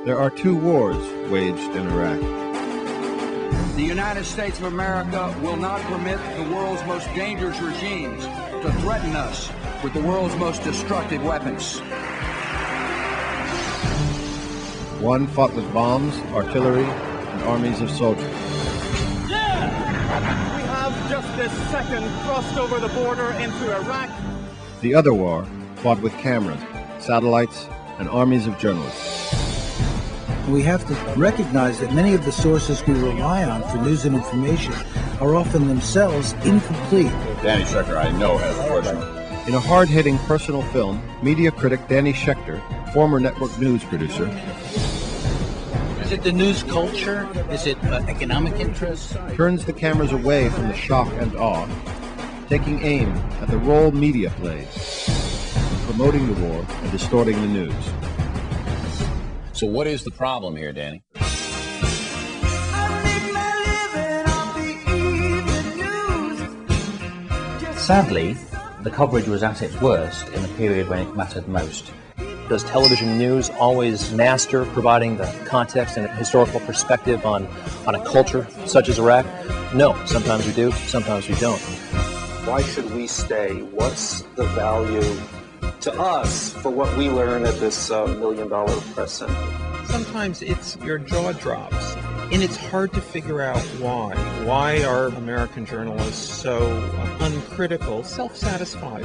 There are two wars waged in Iraq. The United States of America will not permit the world's most dangerous regimes to threaten us with the world's most destructive weapons. One fought with bombs, artillery, and armies of soldiers. Yeah! We have just this second crossed over the border into Iraq. The other war fought with cameras, satellites, and armies of journalists. We have to recognize that many of the sources we rely on for news and information are often themselves incomplete. Danny Schechter, I know, has a question. In a hard-hitting personal film, media critic Danny Schechter, former network news producer, is it the news culture? Is it economic interests? Turns the cameras away from the shock and awe, taking aim at the role media plays, promoting the war and distorting the news. So what is the problem here, Danny? Sadly, the coverage was at its worst in the period when it mattered most. Does television news always master providing the context and a historical perspective on a culture such as Iraq? No, sometimes we do, sometimes we don't. Why should we stay? What's the value to us for what we learn at this $1 million press center? Sometimes your jaw drops, and it's hard to figure out why. Why are American journalists so uncritical, self-satisfied?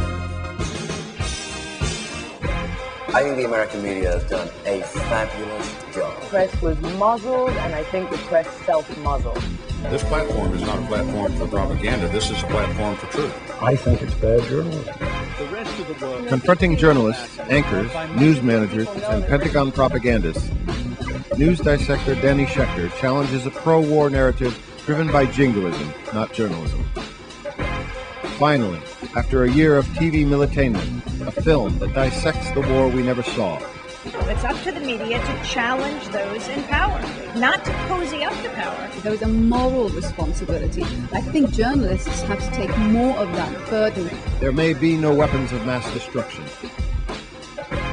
I think the American media has done a fabulous job. The press was muzzled, and I think the press self-muzzled. This platform is not a platform for propaganda. This is a platform for truth. I think it's bad journalism. The rest of the world. Confronting journalists, anchors, news managers, and Pentagon propagandists, news dissector Danny Schechter challenges a pro-war narrative driven by jingoism, not journalism. Finally, after a year of TV militainment, a film that dissects the war we never saw. It's up to the media to challenge those in power, not to cozy up to power. There is a moral responsibility. I think journalists have to take more of that burden. There may be no weapons of mass destruction,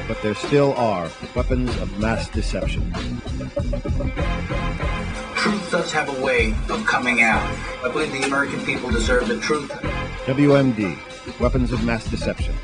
but there still are weapons of mass deception. Truth does have a way of coming out. I believe the American people deserve the truth. WMD, Weapons of Mass Deception.